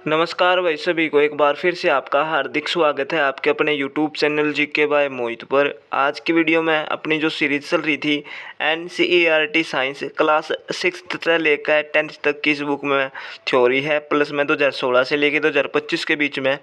नमस्कार भाई सभी को एक बार फिर से आपका हार्दिक स्वागत है आपके अपने यूट्यूब चैनल जीके बाय मोहित पर। आज की वीडियो में अपनी जो सीरीज चल रही थी NCERT साइंस क्लास 6th से लेकर 10th तक की इस बुक में थ्योरी है, प्लस में 2016 से लेकर 2025 के बीच में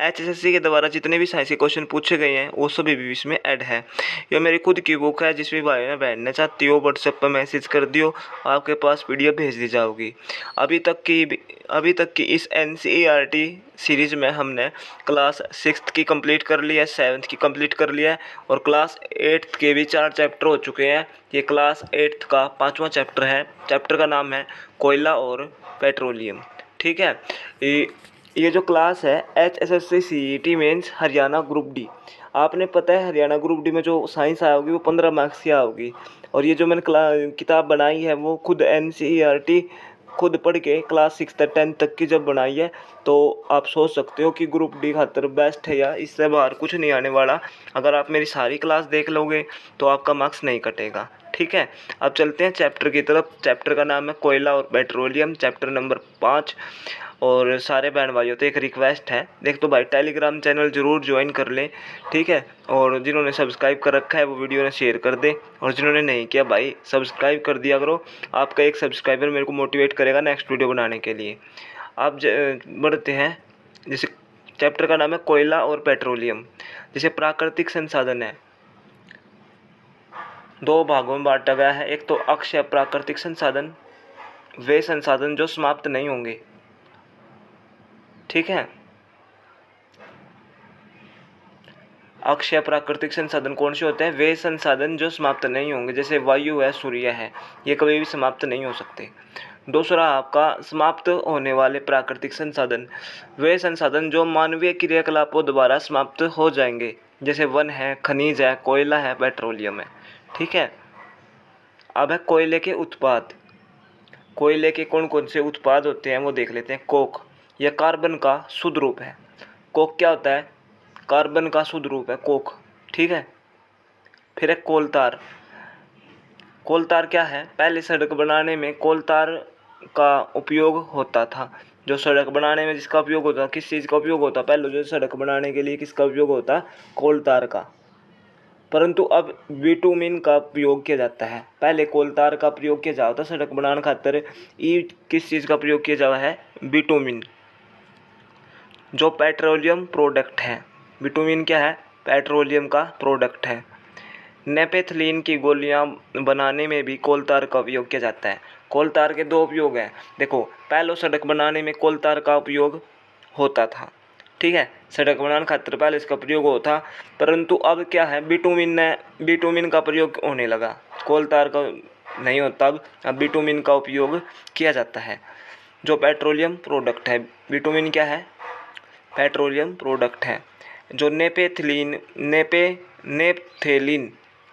HSSC के द्वारा जितने भी साइंस के क्वेश्चन पूछे गए हैं वो सभी भी इसमें ऐड है। यह मेरी खुद की बुक है, जिस भी भाई ने बैठना चाहती हो व्हाट्सएप पर मैसेज कर दियो, आपके पास PDF भेज दी जाओगी। अभी तक की इस NCERT सीरीज में हमने क्लास 6th की कंप्लीट कर ली है, 7th की कंप्लीट कर लिया है और क्लास 8th के भी 4 चैप्टर हो चुके हैं। ये क्लास 8th का 5वां चैप्टर है। चैप्टर का नाम है कोयला और पेट्रोलियम। ठीक है, ये जो क्लास है HSSC CET mains Haryana group D. आपने पता है हरियाणा ग्रुप डी में जो साइंस आओगी वो 15 मार्क्स की आओगी। और ये जो मैंने किताब बनाई है वो खुद NCERT खुद पढ़ के क्लास 6 तक 10 तक की जब बनाई है, तो आप सोच सकते हो कि ग्रुप डी खातर बेस्ट है या इससे बाहर कुछ नहीं आने वाला। अगर आप मेरी सारी क्लास देख लोगे तो आपका मार्क्स नहीं कटेगा। ठीक है, अब चलते हैं चैप्टर की तरफ। चैप्टर का नाम है कोयला और पेट्रोलियम, चैप्टर नंबर 5। और सारे बहन भाइयों तो एक रिक्वेस्ट है, देख तो भाई टेलीग्राम चैनल ज़रूर ज्वाइन कर लें। ठीक है, और जिन्होंने सब्सक्राइब कर रखा है वो वीडियो ने शेयर कर दे, और जिन्होंने नहीं किया भाई सब्सक्राइब कर दिया करो। आपका एक सब्सक्राइबर मेरे को मोटिवेट करेगा नेक्स्ट वीडियो बनाने के लिए। आप बढ़ते हैं। जैसे चैप्टर का नाम है कोयला और पेट्रोलियम। जैसे प्राकृतिक संसाधन है, 2 भागों में बांटा गया है। एक तो अक्षय प्राकृतिक संसाधन, वे संसाधन जो समाप्त नहीं होंगे। ठीक है, अक्षय प्राकृतिक संसाधन कौन से होते हैं? वे संसाधन जो समाप्त नहीं होंगे, जैसे वायु है, सूर्य है, ये कभी भी समाप्त नहीं हो सकते। दूसरा आपका समाप्त होने वाले प्राकृतिक संसाधन, वे संसाधन जो मानवीय क्रियाकलापों द्वारा समाप्त हो जाएंगे, जैसे वन है, खनिज है, कोयला है, पेट्रोलियम है। ठीक है, अब है कोयले के उत्पाद। कोयले के कौन कौन से उत्पाद होते हैं वो देख लेते हैं। कोक, यह कार्बन का शुद्ध रूप है। कोक क्या होता है? कार्बन का शुद्ध रूप है कोक। ठीक है, फिर है कोलतार। कोलतार क्या है? पहले सड़क बनाने में कोलतार का उपयोग होता था। जो सड़क बनाने में जिसका उपयोग होता, किस चीज़ का उपयोग होता? पहले जो सड़क बनाने के लिए किसका उपयोग होता? कोलतार का। परंतु अब बिटुमिन का प्रयोग किया जाता है। पहले कोलतार का प्रयोग किया जाता सड़क बनाने खातर, किस चीज़ का प्रयोग किया जाता है? बिटुमिन। जो पेट्रोलियम प्रोडक्ट है, बिटुमिन क्या है? पेट्रोलियम का प्रोडक्ट है। नेपेथलीन की गोलियां बनाने में भी कोलतार का उपयोग किया जाता है। कोलतार के 2 उपयोग हैं। देखो, पहले सड़क बनाने में कोलतार का उपयोग होता था। ठीक है, सड़क बनाने खातिर पहले इसका प्रयोग होता, परंतु अब क्या है? बिटुमिन का प्रयोग होने लगा, कोलतार का नहीं होता। अब बिटुमिन का उपयोग किया जाता है। जो पेट्रोलियम प्रोडक्ट है, बिटुमिन क्या है? पेट्रोलियम प्रोडक्ट है। जो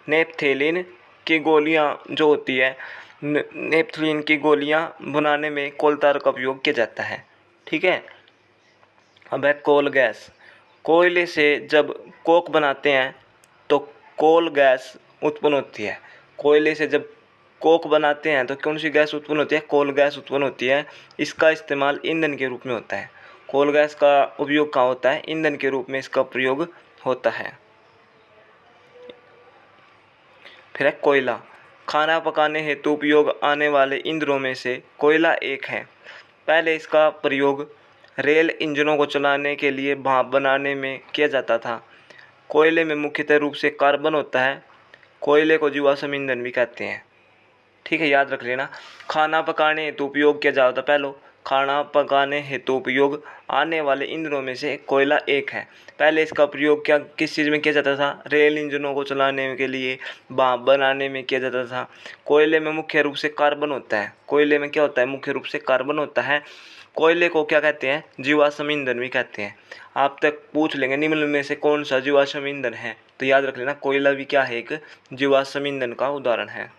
नेपथेलिन की गोलियां जो होती है, नेपथलीन की गोलियां बनाने में कोलतार का उपयोग किया जाता है। ठीक है, अब है कोल गैस। कोयले से जब कोक बनाते हैं तो कोल गैस उत्पन्न होती है। कोयले से जब कोक बनाते हैं तो कौन सी गैस उत्पन्न होती है? कोल गैस उत्पन्न होती है। इसका इस्तेमाल ईंधन के रूप में होता है। कोल गैस का उपयोग कहाँ होता है? ईंधन के रूप में इसका प्रयोग होता है। फिर है कोयला। खाना पकाने हेतु उपयोग आने वाले ईंधनों में से कोयला एक है। पहले इसका प्रयोग रेल इंजनों को चलाने के लिए भाप बनाने में किया जाता था। कोयले में मुख्यतः रूप से कार्बन होता है। कोयले को जीवाश्म ईंधन भी कहते हैं। ठीक है, याद रख लेना। खाना पकाने हेतु उपयोग किया जाता, पहले खाना पकाने हेतु उपयोग आने वाले ईंधनों में से कोयला एक है। पहले इसका प्रयोग किस चीज़ में किया जाता था? रेल इंजनों को चलाने के लिए, भाप बनाने में किया जाता था। कोयले में मुख्य रूप से कार्बन होता है। कोयले में क्या होता है? मुख्य रूप से कार्बन होता है। कोयले को क्या कहते हैं? जीवाश्म ईंधन भी कहते हैं। आप तक पूछ लेंगे निम्न में से कौन सा जीवाश्म ईंधन है, तो याद रख लेना कोयला भी क्या है? एक जीवाश्म ईंधन का उदाहरण है।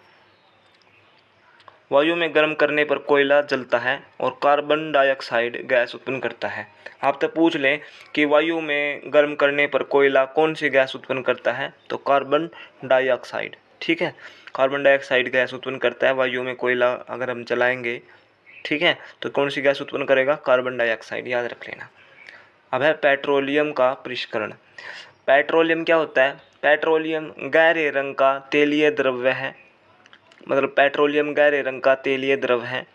वायु में गर्म करने पर कोयला जलता है और कार्बन डाइऑक्साइड गैस उत्पन्न करता है। आप तो पूछ लें कि वायु में गर्म करने पर कोयला कौन सी गैस उत्पन्न करता है, तो कार्बन डाइऑक्साइड। ठीक है, कार्बन डाइऑक्साइड गैस उत्पन्न करता है वायु में कोयला अगर हम चलाएंगे। ठीक है, तो कौन सी गैस उत्पन्न करेगा? कार्बन डाइऑक्साइड, याद रख लेना। अब है पेट्रोलियम का परिष्करण। पेट्रोलियम क्या होता है? पेट्रोलियम गहरे रंग का तेलीय द्रव्य है, मतलब पेट्रोलियम गहरे रंग का तेलीय द्रव है।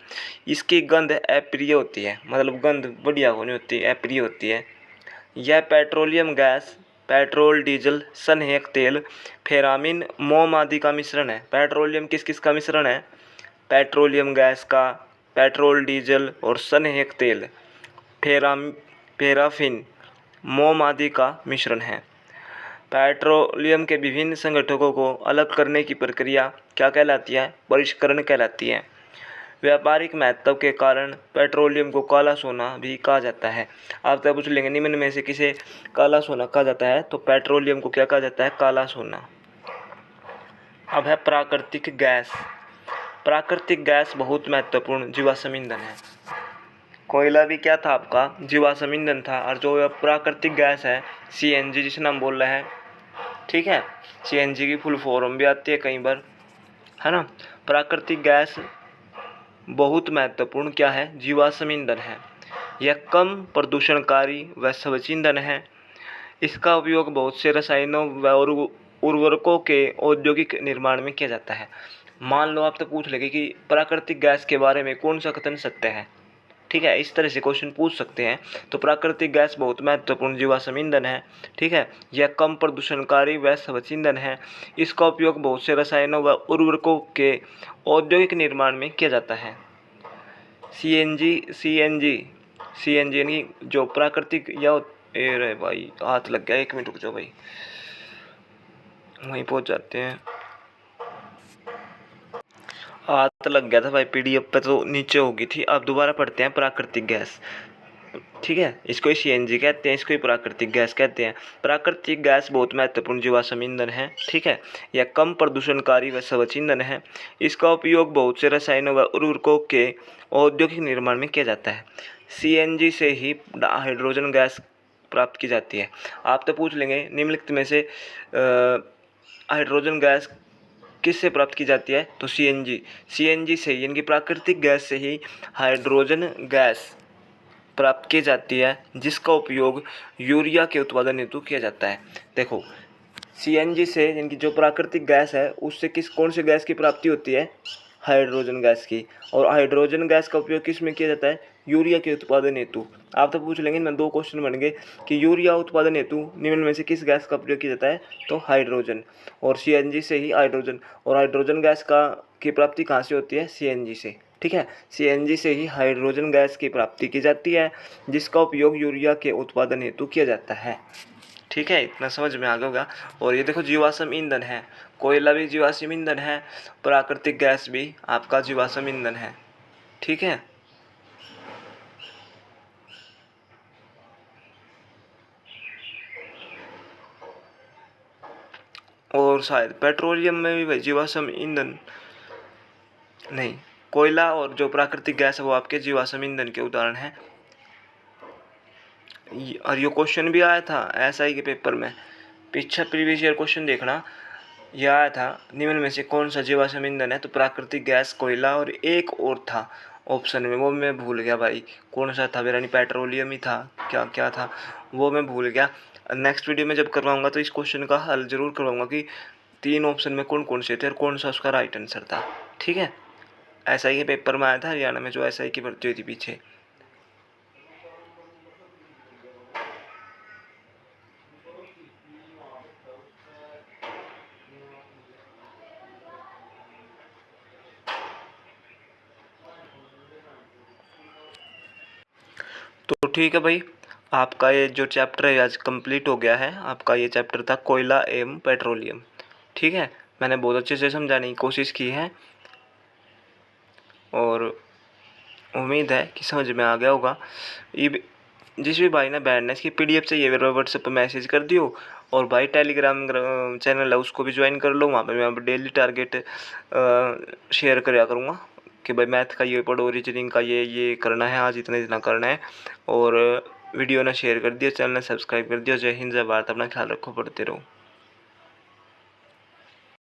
इसकी गंध अप्रिय होती है, मतलब गंध बढ़िया होनी होती है, अप्रिय होती है। यह पेट्रोलियम गैस पेट्रोल, डीजल, सनहेक तेल, फेरामिन, मोम आदि का मिश्रण है। पेट्रोलियम किस किस का मिश्रण है? पेट्रोलियम गैस का, पेट्रोल, डीजल और सनहेक तेल, पैराफिन, मोम आदि का मिश्रण है। पेट्रोलियम के विभिन्न संगठकों को अलग करने की प्रक्रिया क्या कहलाती है? परिष्करण कहलाती है। व्यापारिक महत्व के कारण पेट्रोलियम को काला सोना भी कहा जाता है। आप तब पूछ लेंगे निम्न में से किसे काला सोना कहा जाता है? तो पेट्रोलियम को क्या कहा जाता है? काला सोना। अब है प्राकृतिक गैस। प्राकृतिक गैस बहुत महत्वपूर्ण जीवाश्म ईंधन है। कोयला भी क्या था आपका? जीवाश्म ईंधन था। और जो प्राकृतिक गैस है CNG, जिसे हम बोल रहे हैं, ठीक है, CNG की फुल फॉर्म भी आती है कई बार, है ना। प्राकृतिक गैस बहुत महत्वपूर्ण क्या है? जीवाश्म ईंधन है। यह कम प्रदूषणकारी व स्वच्छ ईंधन है। इसका उपयोग बहुत से रसायनों व उर्वरकों के औद्योगिक निर्माण में किया जाता है। मान लो आप तो पूछ लेंगे कि प्राकृतिक गैस के बारे में कौन सा कथन सत्य है, ठीक है, इस तरह से क्वेश्चन पूछ सकते हैं। तो प्राकृतिक गैस बहुत महत्वपूर्ण जीवाश्म ईंधन है, ठीक है। यह कम प्रदूषणकारी व स्वच्छ ईंधन है। इसका उपयोग बहुत से रसायनों व उर्वरकों के औद्योगिक निर्माण में किया जाता है। CNG यानी जो प्राकृतिक या रे भाई हाथ लग गया, 1 मिनट रुक जाओ भाई, वहीं पहुंच जाते हैं। हाथ लग गया था भाई, PDF पे तो नीचे होगी थी। अब दोबारा पढ़ते हैं प्राकृतिक गैस, ठीक है। इसको ही CNG कहते हैं, इसको ही प्राकृतिक गैस कहते हैं। प्राकृतिक गैस बहुत महत्वपूर्ण जीवाश्म ईंधन है, ठीक है। यह कम प्रदूषणकारी व स्वच्छ ईंधन है। इसका उपयोग बहुत से रसायनों व उर्वरकों के औद्योगिक निर्माण में किया जाता है। CNG से ही हाइड्रोजन गैस प्राप्त की जाती है। आप तो पूछ लेंगे निम्नलिखित में से हाइड्रोजन गैस किससे प्राप्त की जाती है? तो CNG से, यानी कि प्राकृतिक गैस से ही हाइड्रोजन गैस प्राप्त की जाती है, जिसका उपयोग यूरिया के उत्पादन हेतु किया जाता है। देखो, CNG से, यानी कि जो प्राकृतिक गैस है, उससे कौन सी गैस की प्राप्ति होती है? हाइड्रोजन गैस की। और हाइड्रोजन गैस का उपयोग किस में किया जाता है? यूरिया के उत्पादन हेतु। आप तो पूछ लेंगे, मैं 2 क्वेश्चन बन गए कि यूरिया उत्पादन हेतु निम्न में से किस गैस का प्रयोग किया जाता है? तो हाइड्रोजन। और CNG से ही हाइड्रोजन, और हाइड्रोजन गैस की प्राप्ति कहाँ से होती है? CNG से, ठीक है। CNG से ही हाइड्रोजन गैस की प्राप्ति की जाती है, जिसका उपयोग यूरिया के उत्पादन हेतु किया जाता है, ठीक है। इतना समझ में आ गया होगा। और ये देखो जीवाश्म ईंधन है, कोयला भी जीवाश्म ईंधन है, प्राकृतिक गैस भी आपका जीवाश्म ईंधन है, ठीक है। और शायद पेट्रोलियम में भी भाई जीवाश्म ईंधन नहीं, कोयला और जो प्राकृतिक गैस है वो आपके जीवाश्म ईंधन के उदाहरण हैं। और ये क्वेश्चन भी आया था SI के पेपर में, पीछे प्रीवियस ईयर क्वेश्चन देखना, यह आया था निम्न में से कौन सा जीवाश्म ईंधन है? तो प्राकृतिक गैस, कोयला और एक और था ऑप्शन में, वो मैं भूल गया भाई कौन सा था, यानी पेट्रोलियम ही था, क्या क्या था वो मैं भूल गया। नेक्स्ट वीडियो में जब करवाऊंगा तो इस क्वेश्चन का हल जरूर करवाऊंगा कि 3 ऑप्शन में कौन कौन से थे और कौन सा उसका राइट आंसर था, ठीक है। SI के पेपर में आया था हरियाणा में, जो SI की भर्ती हुई थी पीछे। तो ठीक है भाई, आपका ये जो चैप्टर है आज कंप्लीट हो गया है। आपका ये चैप्टर था कोयला एवं पेट्रोलियम, ठीक है। मैंने बहुत अच्छे से समझाने की कोशिश की है और उम्मीद है कि समझ में आ गया होगा। ये जिस भी भाई ने बैठना इसकी PDF चाहिए व्हाट्सएप पर मैसेज कर दियो। और भाई टेलीग्राम चैनल है उसको भी ज्वाइन कर लो, वहाँ पे मैं डेली टारगेट शेयर कराया करूँगा कि भाई मैथ का ये पढ़ो, रीजनिंग का ये करना है, आज इतना इतना करना है। और वीडियो ने शेयर कर दिया, चैनल ने सब्सक्राइब कर दिया। जय हिंद, जय भारत, अपना ख्याल रखो, पढ़ते रहो।